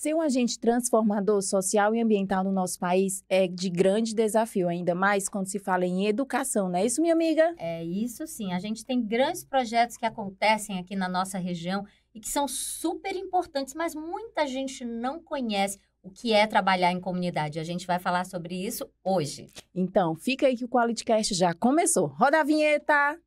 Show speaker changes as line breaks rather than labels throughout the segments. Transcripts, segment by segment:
Ser um agente transformador social e ambiental no nosso país é de grande desafio, ainda mais quando se fala em educação, não é isso, minha amiga?
É isso sim, a gente tem grandes projetos que acontecem aqui na nossa região e que são super importantes, mas muita gente não conhece o que é trabalhar em comunidade. A gente vai falar sobre isso hoje.
Então, fica aí que o QualityCast já começou. Roda a vinheta!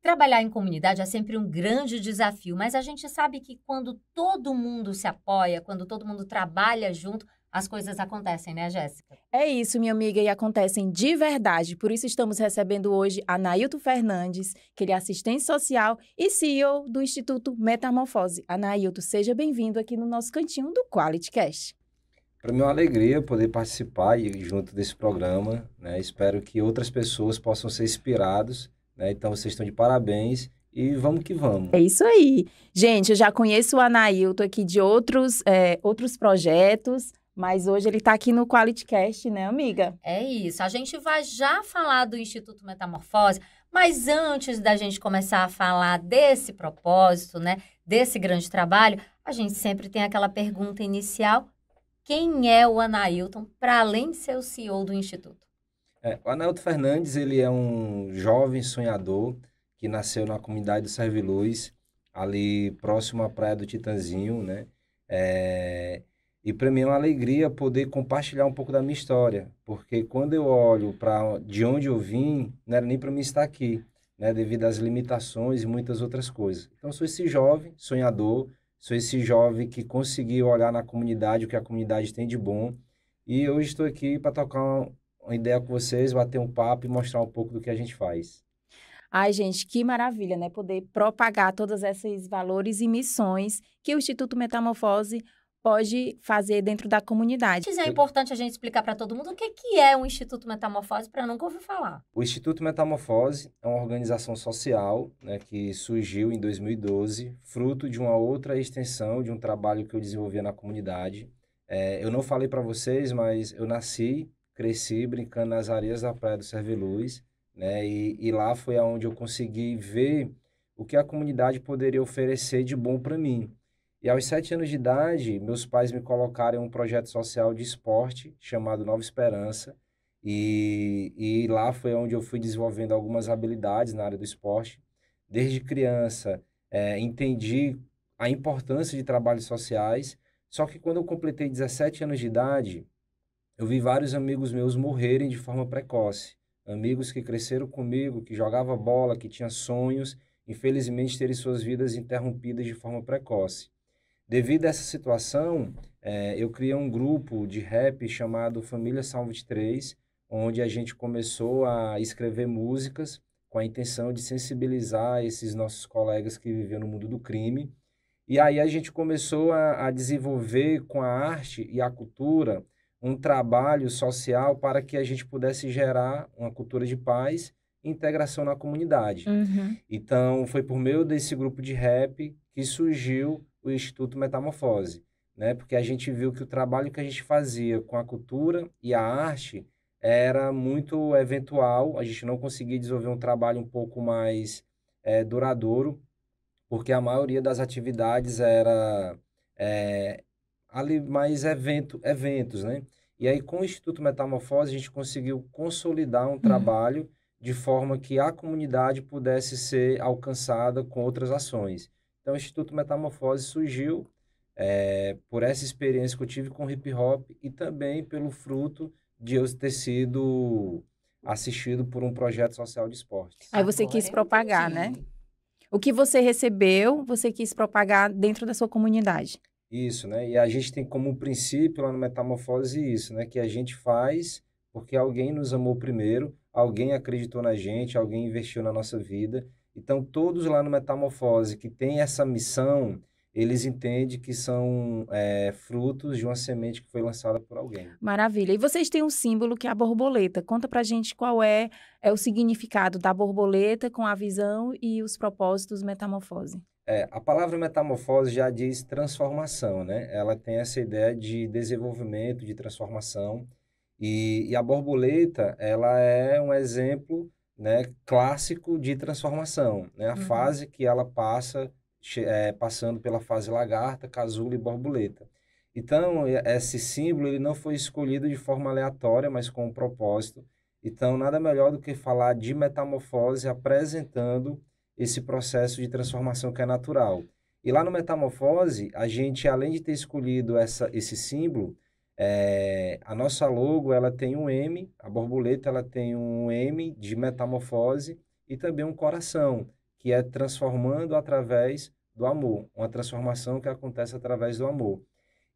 Trabalhar em comunidade é sempre um grande desafio, mas a gente sabe que quando todo mundo se apoia, quando todo mundo trabalha junto, as coisas acontecem, né, Jéssica?
É isso, minha amiga, e acontecem de verdade. Por isso estamos recebendo hoje a Anailton Fernandes, que ele é assistente social e CEO do Instituto Metamorfose. Anailton, seja bem-vindo aqui no nosso cantinho do QualityCast.
Para mim é uma alegria poder participar e junto desse programa, né? Espero que outras pessoas possam ser inspirados, né? Então vocês estão de parabéns e vamos que vamos.
É isso aí. Gente, eu já conheço o Anailton aqui de outros projetos, mas hoje ele está aqui no QualityCast, né, amiga?
É isso. A gente vai já falar do Instituto Metamorfose, mas antes da gente começar a falar desse propósito, né, desse grande trabalho, a gente sempre tem aquela pergunta inicial: quem é o Anailton, para além de ser o CEO do Instituto?
O Anailton Fernandes, ele é um jovem sonhador que nasceu na comunidade do Serviluz, ali próximo à Praia do Titanzinho, né? E para mim é uma alegria poder compartilhar um pouco da minha história, porque quando eu olho para de onde eu vim, não era nem para mim estar aqui, né? Devido às limitações e muitas outras coisas. Então, sou esse jovem sonhador, sou esse jovem que conseguiu olhar na comunidade o que a comunidade tem de bom, e hoje estou aqui para tocar uma ideia com vocês, bater um papo e mostrar um pouco do que a gente faz.
Ai, gente, que maravilha, né? Poder propagar todos esses valores e missões que o Instituto Metamorfose pode fazer dentro da comunidade.
É importante a gente explicar para todo mundo o que é o Instituto Metamorfose, para nunca ouvir falar.
O Instituto Metamorfose é uma organização social, né, que surgiu em 2012, fruto de uma outra extensão de um trabalho que eu desenvolvia na comunidade. Eu não falei para vocês, mas eu nasci, cresci brincando nas areias da Praia do Serviluz, né, e lá foi onde eu consegui ver o que a comunidade poderia oferecer de bom para mim. E aos 7 anos de idade, meus pais me colocaram em um projeto social de esporte chamado Nova Esperança. E lá foi onde eu fui desenvolvendo algumas habilidades na área do esporte. Desde criança, entendi a importância de trabalhos sociais. Só que quando eu completei 17 anos de idade, eu vi vários amigos meus morrerem de forma precoce. Amigos que cresceram comigo, que jogavam bola, que tinham sonhos, infelizmente terem suas vidas interrompidas de forma precoce. Devido a essa situação, eu criei um grupo de rap chamado Família Salmo 23, onde a gente começou a escrever músicas com a intenção de sensibilizar esses nossos colegas que viviam no mundo do crime. E aí a gente começou a desenvolver com a arte e a cultura um trabalho social para que a gente pudesse gerar uma cultura de paz e integração na comunidade.
Uhum.
Então, foi por meio desse grupo de rap que surgiu o Instituto Metamorfose, né? Porque a gente viu que o trabalho que a gente fazia com a cultura e a arte era muito eventual, a gente não conseguia desenvolver um trabalho um pouco mais duradouro, porque a maioria das atividades era ali mais eventos, né? E aí, com o Instituto Metamorfose, a gente conseguiu consolidar um trabalho de forma que a comunidade pudesse ser alcançada com outras ações. Então, o Instituto Metamorfose surgiu por essa experiência que eu tive com hip hop e também pelo fruto de eu ter sido assistido por um projeto social de esportes.
Aí você quis propagar, né? O que você recebeu, você quis propagar dentro da sua comunidade.
Isso, né? E a gente tem como princípio lá no Metamorfose isso, né? Que a gente faz porque alguém nos amou primeiro, alguém acreditou na gente, alguém investiu na nossa vida. Então, todos lá no Metamorfose que têm essa missão, eles entendem que são frutos de uma semente que foi lançada por alguém.
Maravilha. E vocês têm um símbolo que é a borboleta. Conta pra gente qual é o significado da borboleta com a visão e os propósitos Metamorfose.
A palavra metamorfose já diz transformação, né? Ela tem essa ideia de desenvolvimento, de transformação. E a borboleta, ela é um exemplo, né, clássico de transformação, né? A
Uhum.
fase que ela passa, passando pela fase lagarta, casulo e borboleta. Então, esse símbolo ele não foi escolhido de forma aleatória, mas com um propósito. Então, nada melhor do que falar de metamorfose apresentando esse processo de transformação que é natural. E lá no Metamorfose, a gente, além de ter escolhido esse símbolo, a nossa logo, ela tem um M, a borboleta, ela tem um M de metamorfose e também um coração, que é transformando através do amor, uma transformação que acontece através do amor.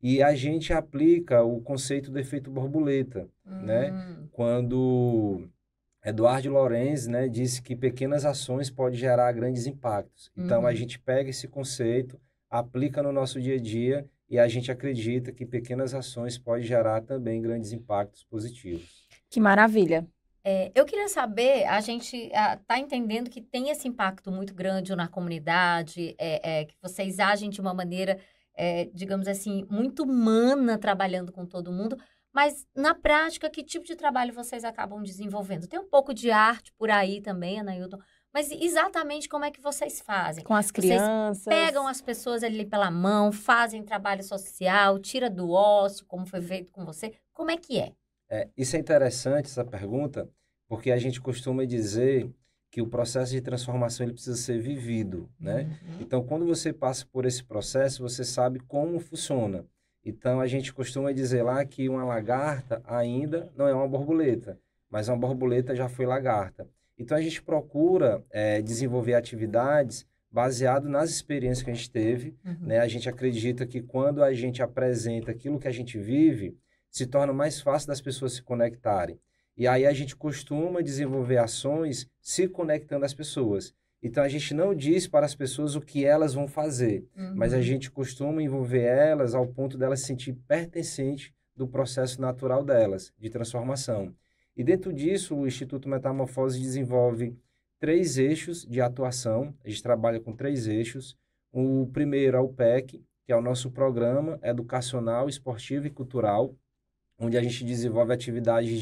E a gente aplica o conceito do efeito borboleta, né? Quando Eduardo Lorenz, né, disse que pequenas ações podem gerar grandes impactos. Então, a gente pega esse conceito, aplica no nosso dia a dia e a gente acredita que pequenas ações podem gerar também grandes impactos positivos.
Que maravilha.
Eu queria saber, a gente está entendendo que tem esse impacto muito grande na comunidade, que vocês agem de uma maneira, digamos assim, muito humana, trabalhando com todo mundo, mas na prática, que tipo de trabalho vocês acabam desenvolvendo? Tem um pouco de arte por aí também, Anailton, mas exatamente como é que vocês fazem?
Com as crianças.
Vocês pegam as pessoas ali pela mão, fazem trabalho social, tira do ócio, como foi feito com você, como é que é?
Isso é interessante, essa pergunta, porque a gente costuma dizer que o processo de transformação ele precisa ser vivido, né? Então, quando você passa por esse processo, você sabe como funciona. Então, a gente costuma dizer lá que uma lagarta ainda não é uma borboleta, mas uma borboleta já foi lagarta. Então, a gente procura desenvolver atividades baseado nas experiências que a gente teve, né? A gente acredita que quando a gente apresenta aquilo que a gente vive, se torna mais fácil das pessoas se conectarem. E aí a gente costuma desenvolver ações se conectando às pessoas. Então, a gente não diz para as pessoas o que elas vão fazer, mas a gente costuma envolver elas ao ponto delas se sentir pertencente do processo natural delas, de transformação. E dentro disso, o Instituto Metamorfose desenvolve 3 eixos de atuação. A gente trabalha com 3 eixos. O primeiro é o PEC, que é o nosso programa educacional, esportivo e cultural, onde a gente desenvolve atividades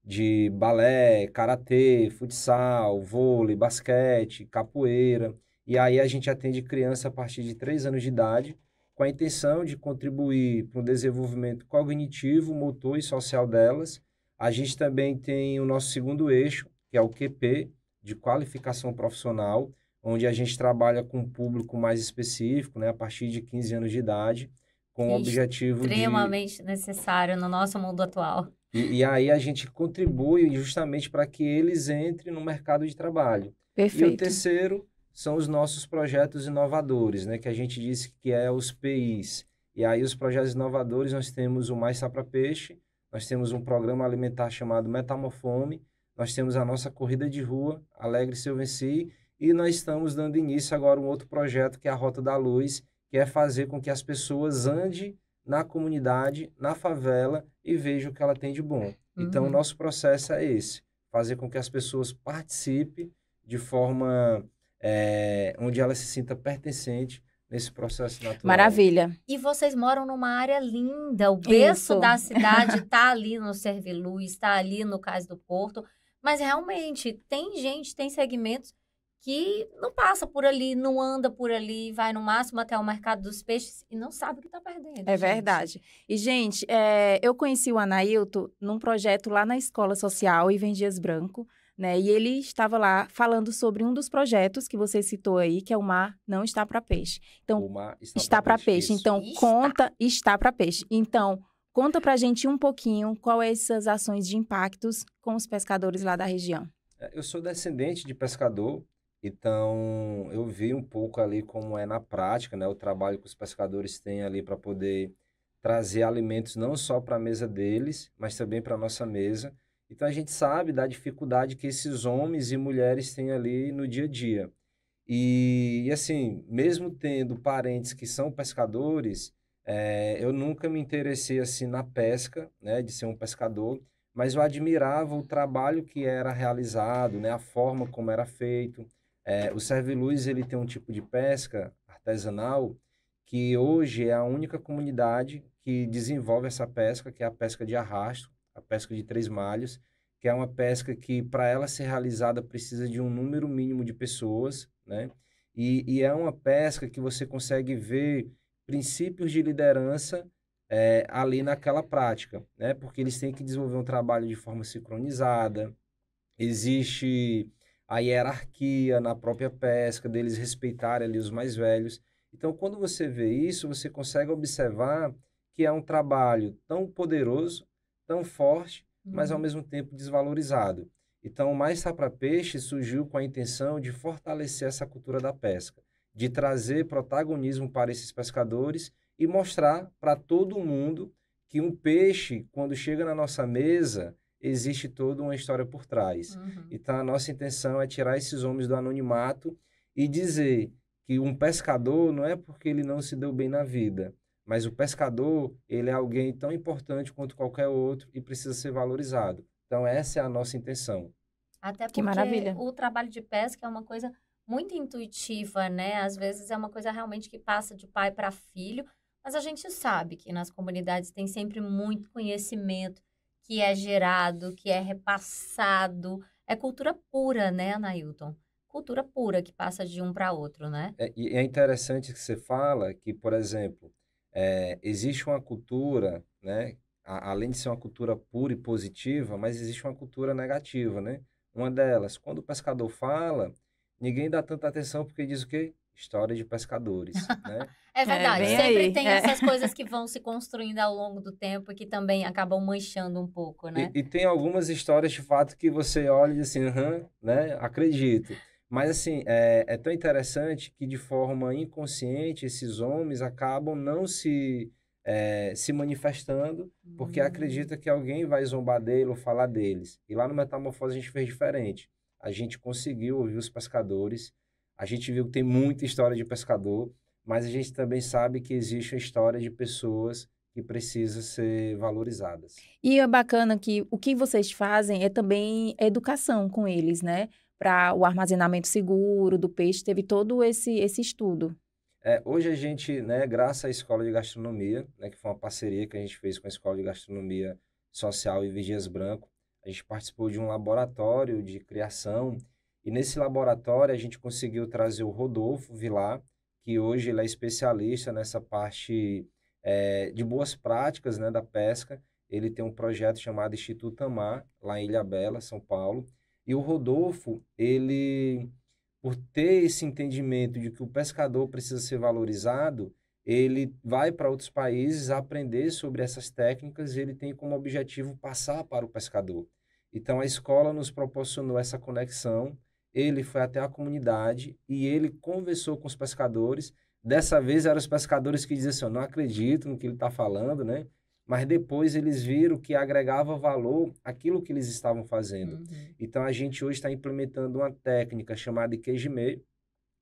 de balé, karatê, futsal, vôlei, basquete, capoeira. E aí a gente atende criança a partir de 3 anos de idade, com a intenção de contribuir para o desenvolvimento cognitivo, motor e social delas. A gente também tem o nosso segundo eixo, que é o QP, de qualificação profissional, onde a gente trabalha com um público mais específico, né, a partir de 15 anos de idade, com o objetivo
extremamente necessário no nosso mundo atual.
E aí a gente contribui justamente para que eles entrem no mercado de trabalho.
Perfeito.
E o terceiro são os nossos projetos inovadores, né, que a gente disse que é os PIs. E aí os projetos inovadores, nós temos o Mais Sá para Peixe, nós temos um programa alimentar chamado Metamorfome, nós temos a nossa corrida de rua, Alegre Se Eu Venci, e nós estamos dando início agora a um outro projeto que é a Rota da Luz, que é fazer com que as pessoas andem na comunidade, na favela e vejam o que ela tem de bom. Então, o nosso processo é esse, fazer com que as pessoas participem de forma onde ela se sinta pertencente nesse processo natural.
Maravilha.
E vocês moram numa área linda, o berço da cidade está ali no Serviluz, está ali no Cais do Porto, mas realmente tem gente, tem segmentos que não passa por ali, não anda por ali, vai no máximo até o mercado dos peixes e não sabe o que está perdendo.
É verdade. E, gente, eu conheci o Anailton num projeto lá na Escola Social, Ivem Dias Branco, né? E ele estava lá falando sobre um dos projetos que você citou aí, que é o Mar Não Está para Peixe. Então,
O Mar
está para peixe.
Isso.
Então, está para peixe. Então, conta pra gente um pouquinho qual é essas ações de impactos com os pescadores lá da região.
Eu sou descendente de pescador, então eu vi um pouco ali como é na prática, né, o trabalho que os pescadores têm ali para poder trazer alimentos não só para a mesa deles, mas também para a nossa mesa. Então a gente sabe da dificuldade que esses homens e mulheres têm ali no dia a dia. E assim, mesmo tendo parentes que são pescadores, eu nunca me interessei assim na pesca, né, de ser um pescador, mas eu admirava o trabalho que era realizado, né, a forma como era feito. O Serviluz, ele tem um tipo de pesca artesanal que hoje é a única comunidade que desenvolve essa pesca, que é a pesca de arrasto, a pesca de 3 malhas, que é uma pesca que, para ela ser realizada, precisa de um número mínimo de pessoas, né? E é uma pesca que você consegue ver princípios de liderança ali naquela prática, né? Porque eles têm que desenvolver um trabalho de forma sincronizada, existe a hierarquia na própria pesca, deles respeitarem ali os mais velhos. Então, quando você vê isso, você consegue observar que é um trabalho tão poderoso, tão forte, mas ao mesmo tempo desvalorizado. Então, o Mais Tá Pra Peixe surgiu com a intenção de fortalecer essa cultura da pesca, de trazer protagonismo para esses pescadores e mostrar para todo mundo que um peixe, quando chega na nossa mesa, existe toda uma história por trás. Então, a nossa intenção é tirar esses homens do anonimato e dizer que um pescador não é porque ele não se deu bem na vida, mas o pescador, ele é alguém tão importante quanto qualquer outro e precisa ser valorizado. Então, essa é a nossa intenção.
Até
Que
porque
maravilha.
o trabalho de pesca é uma coisa muito intuitiva, né? Às vezes é uma coisa realmente que passa de pai para filho, mas a gente sabe que nas comunidades tem sempre muito conhecimento que é gerado, que é repassado. É cultura pura, né, Anailton? Cultura pura que passa de um para outro, né?
E é interessante que você fala que, por exemplo, existe uma cultura, né? Além de ser uma cultura pura e positiva, mas existe uma cultura negativa, né? Uma delas, quando o pescador fala, ninguém dá tanta atenção porque diz o quê? História de pescadores, né?
É verdade,
bem
sempre
aí,
tem
é.
essas coisas que vão se construindo ao longo do tempo e que também acabam manchando um pouco, né?
E tem algumas histórias de fato que você olha e diz assim, aham, né? Acredito. Mas assim, é tão interessante que de forma inconsciente esses homens acabam não se manifestando porque acredita que alguém vai zombar dele ou falar deles. E lá no Metamorfose a gente fez diferente. A gente conseguiu ouvir os pescadores, a gente viu que tem muita história de pescador, mas a gente também sabe que existe a história de pessoas que precisam ser valorizadas.
E é bacana que o que vocês fazem é também educação com eles, né? Para o armazenamento seguro do peixe, teve todo esse estudo.
Hoje a gente, né, graças à Escola de Gastronomia, né, que foi uma parceria que a gente fez com a Escola de Gastronomia Social e Vigias Branco, a gente participou de um laboratório de criação e nesse laboratório a gente conseguiu trazer o Rodolfo Vilar, que hoje ele é especialista nessa parte de boas práticas, né, da pesca. Ele tem um projeto chamado Instituto Amar, lá em Ilhabela, São Paulo. E o Rodolfo, ele, por ter esse entendimento de que o pescador precisa ser valorizado, ele vai para outros países aprender sobre essas técnicas e ele tem como objetivo passar para o pescador. Então, a escola nos proporcionou essa conexão, ele foi até a comunidade e ele conversou com os pescadores. Dessa vez, eram os pescadores que diziam assim, eu não acredito no que ele está falando, né? Mas depois eles viram que agregava valor àquilo que eles estavam fazendo. Então, a gente hoje está implementando uma técnica chamada Iquejime,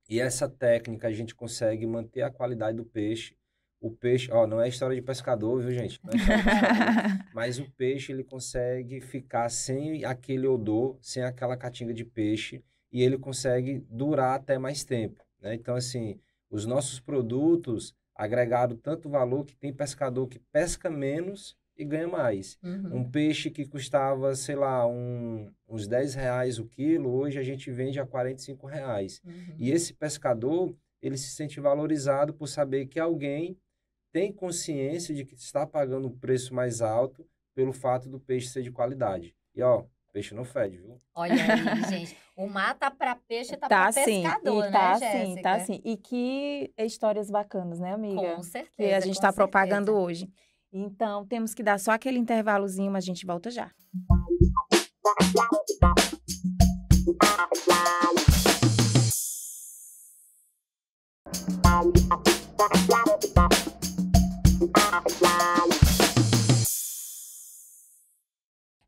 e essa técnica a gente consegue manter a qualidade do peixe. O peixe, não é história de pescador, viu, gente? Não é história de pescador, mas o peixe, ele consegue ficar sem aquele odor, sem aquela catinga de peixe, e ele consegue durar até mais tempo, né? Então, assim, os nossos produtos agregaram tanto valor que tem pescador que pesca menos e ganha mais. Um peixe que custava, sei lá, uns R$10 o quilo, hoje a gente vende a R$45. E esse pescador, ele se sente valorizado por saber que alguém tem consciência de que está pagando um preço mais alto pelo fato do peixe ser de qualidade. E, peixe não fede, viu?
Olha aí, gente. O mar tá para peixe, tá para
sim,
pescador, né,
tá
Jéssica?
sim, tá sim. E que histórias bacanas, né, amiga?
Com certeza,
Que a gente
com
está propagando
certeza.
hoje. Então, temos que dar só aquele intervalozinho, mas a gente volta já.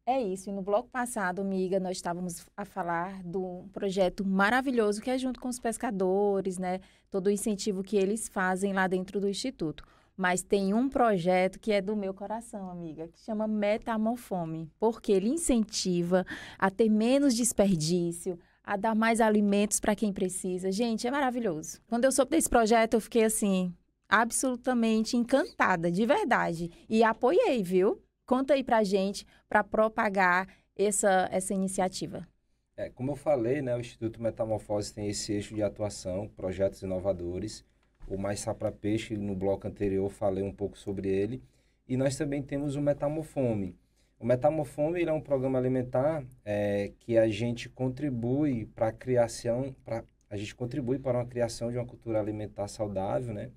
É isso, e no bloco passado, amiga, nós estávamos a falar do projeto maravilhoso que é junto com os pescadores, né? Todo o incentivo que eles fazem lá dentro do Instituto. Mas tem um projeto que é do meu coração, amiga, que chama Metamorfome, porque ele incentiva a ter menos desperdício, a dar mais alimentos para quem precisa. Gente, é maravilhoso. Quando eu soube desse projeto, eu fiquei assim, absolutamente encantada, de verdade. E apoiei, viu? Conta aí pra gente, para propagar essa iniciativa?
Como eu falei, né, o Instituto Metamorfose tem esse eixo de atuação, projetos inovadores. O Mais Sapra Peixe, no bloco anterior, falei um pouco sobre ele. E nós também temos o Metamorfome. O Metamorfome ele é um programa alimentar que a gente contribui para a criação, a gente contribui para uma criação de uma cultura alimentar saudável, né?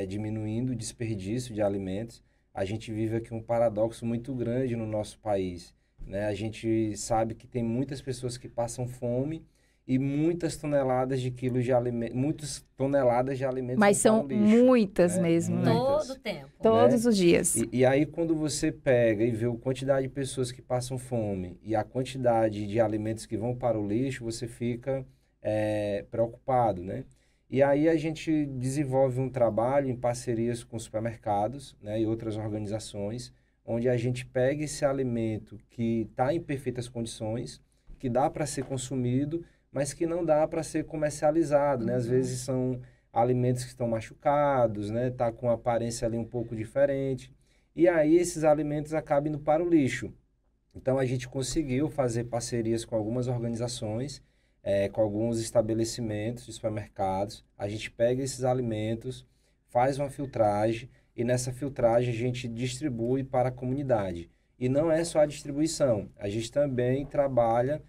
Diminuindo o desperdício de alimentos. A gente vive aqui um paradoxo muito grande no nosso país, né? A gente sabe que tem muitas pessoas que passam fome e muitas toneladas de alimentos
Mas
vão
são
para o lixo,
muitas
né?
mesmo, né?
Muitas,
Todo tempo.
Todos os dias.
E aí, quando você pega e vê a quantidade de pessoas que passam fome e a quantidade de alimentos que vão para o lixo, você fica preocupado, né? E aí a gente desenvolve um trabalho em parcerias com supermercados, né, e outras organizações, onde a gente pega esse alimento que está em perfeitas condições, que dá para ser consumido, mas que não dá para ser comercializado, né? Às vezes são alimentos que estão machucados, né? Tá com uma aparência ali um pouco diferente. E aí esses alimentos acabam indo para o lixo. Então a gente conseguiu fazer parcerias com algumas organizações, com alguns estabelecimentos de supermercados. A gente pega esses alimentos, faz uma filtragem e nessa filtragem a gente distribui para a comunidade. E não é só a distribuição, a gente também trabalha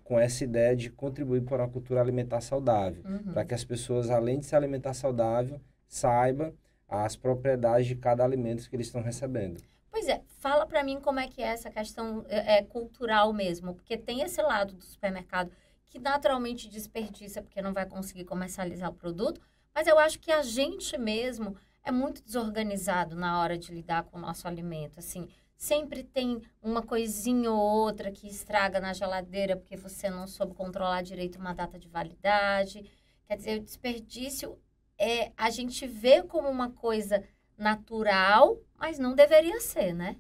com essa ideia de contribuir para uma cultura alimentar saudável, para que as pessoas, além de se alimentar saudável, saibam as propriedades de cada alimento que eles estão recebendo.
Pois é, fala para mim como é que é essa questão cultural mesmo, porque tem esse lado do supermercado que naturalmente desperdiça porque não vai conseguir comercializar o produto, mas eu acho que a gente mesmo é muito desorganizado na hora de lidar com o nosso alimento, assim, sempre tem uma coisinha ou outra que estraga na geladeira porque você não soube controlar direito uma data de validade. Quer dizer, o desperdício a gente vê como uma coisa natural, mas não deveria ser, né?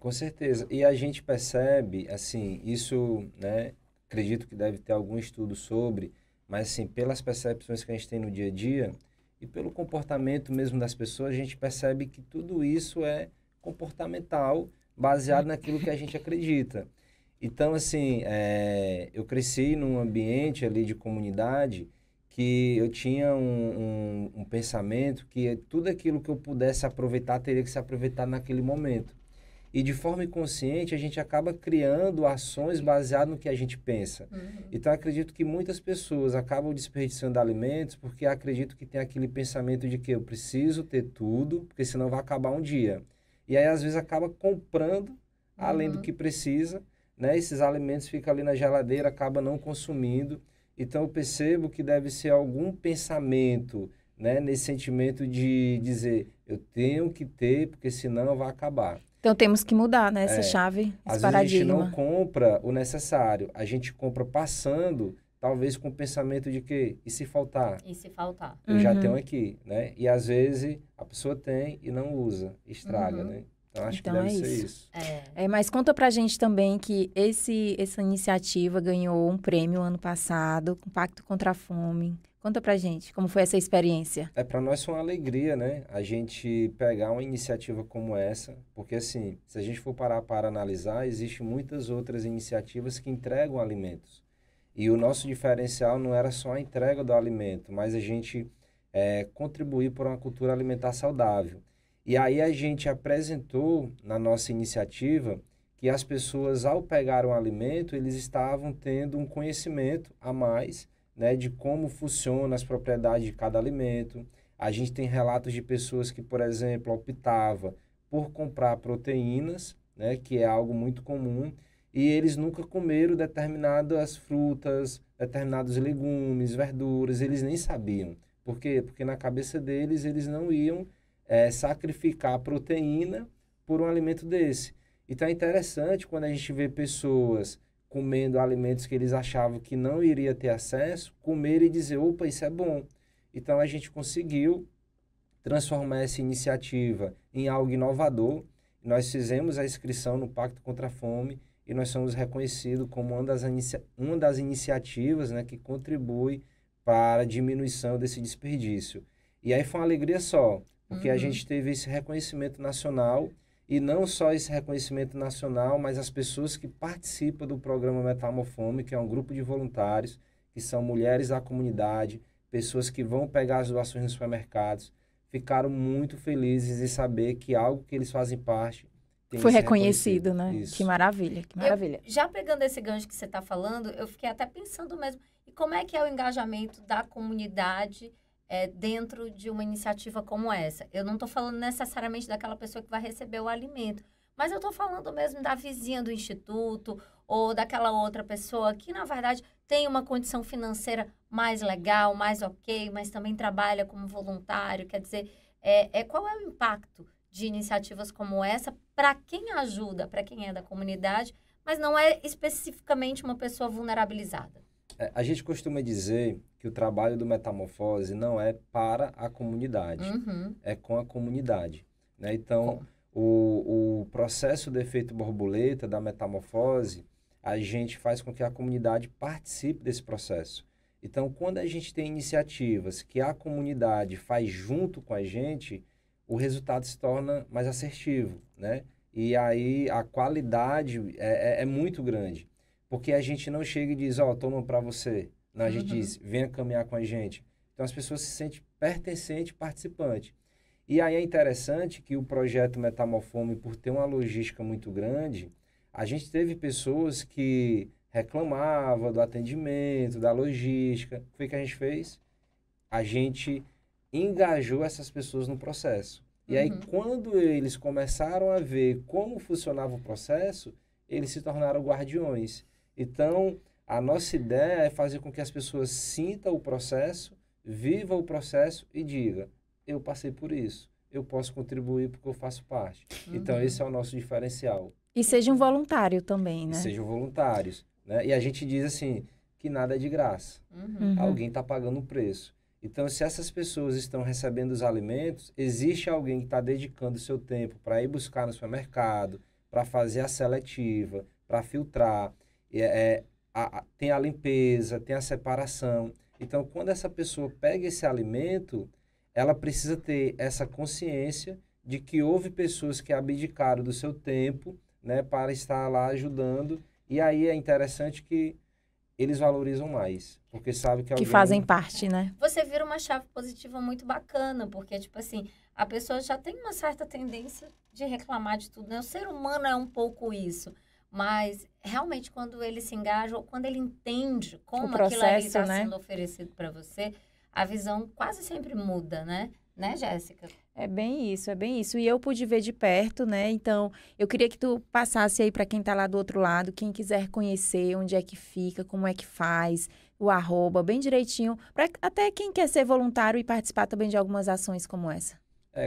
Com certeza. E a gente percebe, assim, isso, né, acredito que deve ter algum estudo sobre, mas, assim, pelas percepções que a gente tem no dia a dia e pelo comportamento mesmo das pessoas, a gente percebe que tudo isso é comportamental, baseado naquilo que a gente acredita. Então, assim, eu cresci num ambiente ali de comunidade que eu tinha um pensamento que tudo aquilo que eu pudesse aproveitar, teria que se aproveitar naquele momento. E de forma inconsciente, a gente acaba criando ações baseadas no que a gente pensa. Então, acredito que muitas pessoas acabam desperdiçando alimentos porque acredito que tem aquele pensamento de que eu preciso ter tudo, porque senão vai acabar um dia. E aí, às vezes, acaba comprando além do que precisa, né? Esses alimentos ficam ali na geladeira, acaba não consumindo. Então, eu percebo que deve ser algum pensamento, né? Nesse sentimento de dizer, eu tenho que ter, porque senão vai acabar.
Então, temos que mudar, né, essa chave, esse paradigma.
Às vezes, a gente não compra o necessário. A gente compra passando, talvez com o pensamento de que, e se faltar?
E se faltar?
Eu já tenho aqui, né? E, às vezes, a pessoa tem e não usa, estraga, né? Então, acho que deve ser isso.
Mas conta pra gente também que essa iniciativa ganhou um prêmio ano passado, com Pacto contra a Fome. Conta pra gente, como foi essa experiência?
Para nós foi uma alegria, né? A gente pegar uma iniciativa como essa, porque assim, se a gente for parar para analisar, existem muitas outras iniciativas que entregam alimentos. E o nosso diferencial não era só a entrega do alimento, mas a gente contribuir para uma cultura alimentar saudável. E aí a gente apresentou na nossa iniciativa que as pessoas, ao pegar um alimento, eles estavam tendo um conhecimento a mais, né, de como funcionam as propriedades de cada alimento. A gente tem relatos de pessoas que, por exemplo, optavam por comprar proteínas, né, que é algo muito comum, e eles nunca comeram determinadas frutas, determinados legumes, verduras, eles nem sabiam. Por quê? Porque na cabeça deles, eles não iam sacrificar a proteína por um alimento desse. Então é interessante quando a gente vê pessoas comendo alimentos que eles achavam que não iria ter acesso, comer e dizer, opa, isso é bom. Então a gente conseguiu transformar essa iniciativa em algo inovador. Nós fizemos a inscrição no Pacto contra a Fome e nós somos reconhecidos como uma das iniciativas, né, que contribui para a diminuição desse desperdício. E aí foi uma alegria só, porque a gente teve esse reconhecimento nacional E não só esse reconhecimento nacional, mas as pessoas que participam do programa Metamorfome, que é um grupo de voluntários, que são mulheres da comunidade, pessoas que vão pegar as doações nos supermercados, ficaram muito felizes de saber que algo que eles fazem parte tem
Foi
esse
reconhecido,
reconhecido.
né?
Isso.
Que maravilha, que maravilha.
Já pegando esse gancho que você está falando, eu fiquei até pensando mesmo, e como é que é o engajamento da comunidade dentro de uma iniciativa como essa? Eu não estou falando necessariamente daquela pessoa que vai receber o alimento, mas eu estou falando mesmo da vizinha do instituto ou daquela outra pessoa que, na verdade, tem uma condição financeira mais legal, mais ok, mas também trabalha como voluntário. Quer dizer, qual é o impacto de iniciativas como essa para quem ajuda, para quem é da comunidade, mas não é especificamente uma pessoa vulnerabilizada?
A gente costuma dizer que o trabalho do Metamorfose não é para a comunidade, é com a comunidade, né? Então, o processo do efeito borboleta da Metamorfose, a gente faz com que a comunidade participe desse processo. Então, quando a gente tem iniciativas que a comunidade faz junto com a gente, o resultado se torna mais assertivo, né? E aí a qualidade é muito grande. Porque a gente não chega e diz, toma para você. Não, a gente diz, venha caminhar com a gente. Então, as pessoas se sentem pertencente, participante. E aí é interessante que o projeto Metamorfome, por ter uma logística muito grande, a gente teve pessoas que reclamavam do atendimento, da logística. O que foi que a gente fez? A gente engajou essas pessoas no processo. E aí, quando eles começaram a ver como funcionava o processo, eles se tornaram guardiões. Então, a nossa ideia é fazer com que as pessoas sintam o processo, vivam o processo e digam, eu passei por isso, eu posso contribuir porque eu faço parte. Então, esse é o nosso diferencial.
E seja um voluntário também, né?
E sejam voluntários, né? E a gente diz assim, que nada é de graça. Alguém está pagando um preço. Então, se essas pessoas estão recebendo os alimentos, existe alguém que está dedicando o seu tempo para ir buscar no supermercado, para fazer a seletiva, para filtrar. Tem a limpeza, tem a separação. Então, quando essa pessoa pega esse alimento, ela precisa ter essa consciência de que houve pessoas que abdicaram do seu tempo, né, para estar lá ajudando. E aí é interessante que eles valorizam mais, porque sabem que alguém...
Que fazem parte, né?
Você vira uma chave positiva muito bacana, porque, tipo assim, a pessoa já tem uma certa tendência de reclamar de tudo, né? O ser humano é um pouco isso. Mas, realmente, quando ele se engaja, ou quando ele entende como aquilo ali está sendo oferecido para você, a visão quase sempre muda, né? Né, Jéssica?
É bem isso, é bem isso. E eu pude ver de perto, né? Então, eu queria que tu passasse aí para quem tá lá do outro lado, quem quiser conhecer onde é que fica, como é que faz, o @, bem direitinho, para até quem quer ser voluntário e participar também de algumas ações como essa.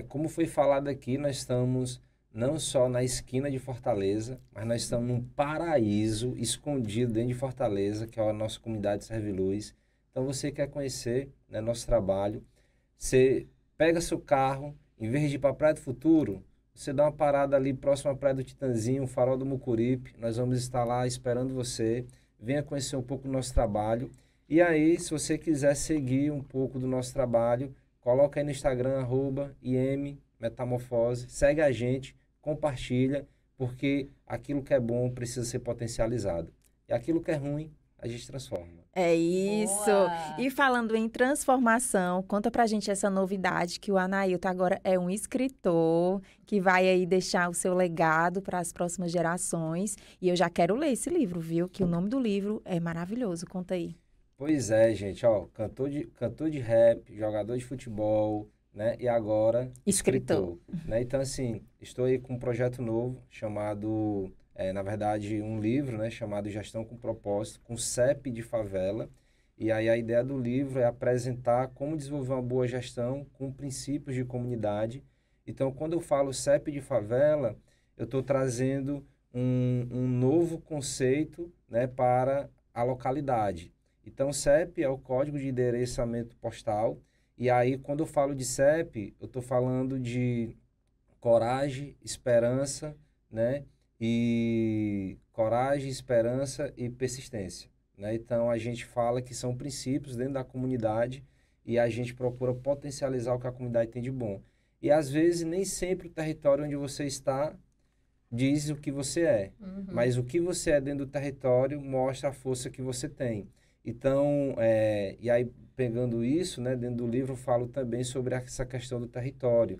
Como foi falado aqui, nós estamos não só na esquina de Fortaleza, mas nós estamos num paraíso escondido dentro de Fortaleza, que é a nossa comunidade Serve Luz. Então, você quer conhecer, né, nosso trabalho, você pega seu carro, em vez de ir para a Praia do Futuro, você dá uma parada ali próximo à Praia do Titanzinho, o Farol do Mucuripe. Nós vamos estar lá esperando você. Venha conhecer um pouco do nosso trabalho. E aí, se você quiser seguir um pouco do nosso trabalho, coloca aí no Instagram, @IMMetamorfose. Segue a gente, compartilha, porque aquilo que é bom precisa ser potencializado. E aquilo que é ruim, a gente transforma.
É isso.
Boa.
E falando em transformação, conta pra gente essa novidade que o Anailton agora é um escritor que vai aí deixar o seu legado para as próximas gerações. E eu já quero ler esse livro, viu? Que o nome do livro é maravilhoso. Conta aí.
Pois é, gente, cantor de rap, jogador de futebol, né? E agora escritor, né? Então, assim, estou aí com um projeto novo chamado... na verdade, um livro, né, chamado Gestão com Propósito, com CEP de favela. E aí a ideia do livro é apresentar como desenvolver uma boa gestão com princípios de comunidade. Então, quando eu falo CEP de favela, eu estou trazendo um novo conceito, né, para a localidade. Então, CEP é o Código de Endereçamento Postal. E aí, quando eu falo de CEP, eu estou falando de coragem, esperança, né? E coragem, esperança e persistência, né? Então, a gente fala que são princípios dentro da comunidade e a gente procura potencializar o que a comunidade tem de bom. E, às vezes, nem sempre o território onde você está diz o que você é.
Uhum.
Mas o que você é dentro do território mostra a força que você tem. Então, e aí pegando isso, né, dentro do livro eu falo também sobre essa questão do território,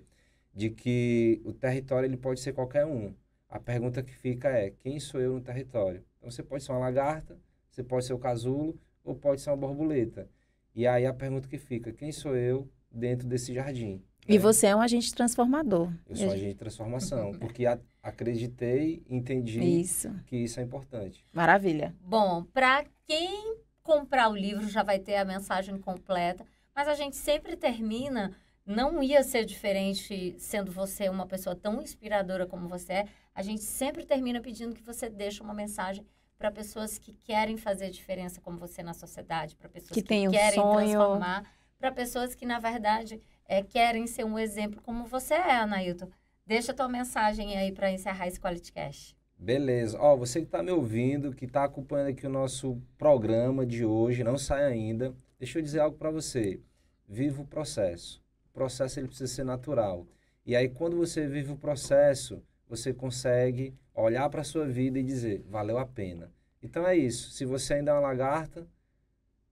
de que o território ele pode ser qualquer um. A pergunta que fica é, quem sou eu no território? Então, você pode ser uma lagarta, você pode ser o casulo, ou pode ser uma borboleta. E aí a pergunta que fica, quem sou eu dentro desse jardim?
E você é um agente transformador.
Eu sou um agente de transformação, porque acreditei, entendi
Isso.
que isso é importante.
Maravilha.
Bom, para quem comprar o livro já vai ter a mensagem completa, mas a gente sempre termina, não ia ser diferente sendo você uma pessoa tão inspiradora como você é, a gente sempre termina pedindo que você deixe uma mensagem para pessoas que querem fazer diferença como você na sociedade, para pessoas que
tem um
querem
sonho.
transformar, para pessoas que, na verdade, querem ser um exemplo como você é, Anailton. Deixa a tua mensagem aí para encerrar esse Quality Cast.
Beleza. Ó, você que está me ouvindo, que está acompanhando aqui o nosso programa de hoje, não sai ainda, deixa eu dizer algo para você. Viva o processo. O processo ele precisa ser natural. E aí, quando você vive o processo, você consegue olhar para a sua vida e dizer, valeu a pena. Então é isso. Se você ainda é uma lagarta,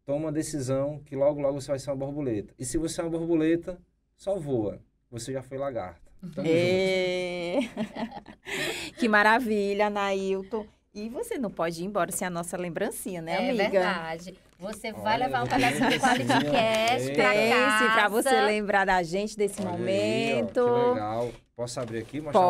toma uma decisão que logo, logo você vai ser uma borboleta. E se você é uma borboleta, só voa. Você já foi lagarta. Tamo junto.
Que maravilha, Anailton. E você não pode ir embora sem a nossa lembrancinha, né, amiga?
É verdade. Você vai
Olha,
levar um
eu tenho
pedacinho do Quality
lembrancinha.
Cast pra
Tem,
casa.
sim, pra você lembrar da gente desse
Olha aí, ó,
momento.
que legal. Posso abrir aqui? Mostrar?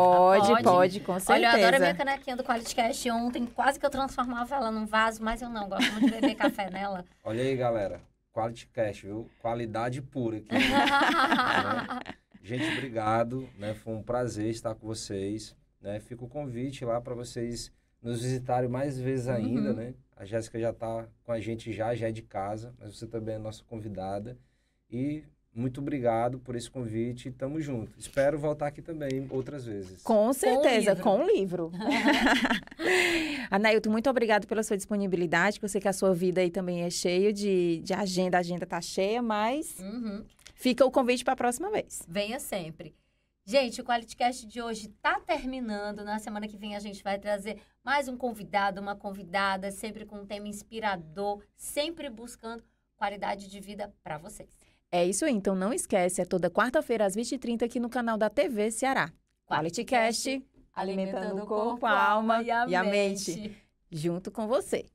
Pode, com certeza.
Olha, eu adoro a minha canequinha do Quality Cast. Ontem quase que eu transformava ela num vaso, mas eu não gosto muito de beber café nela.
Olha aí, galera. Quality Cash, viu? Qualidade pura aqui. Gente, obrigado, né? Foi um prazer estar com vocês, né? Fica o convite lá para vocês nos visitarem mais vezes ainda, né? A Jéssica já está com a gente já é de casa, mas você também é nossa convidada. E muito obrigado por esse convite. Tamo junto. Espero voltar aqui também outras vezes.
Com certeza,
livro.
com o livro. Anailton, muito obrigada pela sua disponibilidade, que eu sei que a sua vida aí também é cheia de agenda, a agenda tá cheia, mas fica o convite para a próxima vez.
Venha sempre. Gente, o Quality Cast de hoje tá terminando. Na semana que vem a gente vai trazer mais um convidado, uma convidada, sempre com um tema inspirador, sempre buscando qualidade de vida para vocês.
É isso aí, então não esquece, é toda quarta-feira às 20h30 aqui no canal da TV Ceará. Quality Cast, alimentando o corpo, a alma e a mente. Junto com você.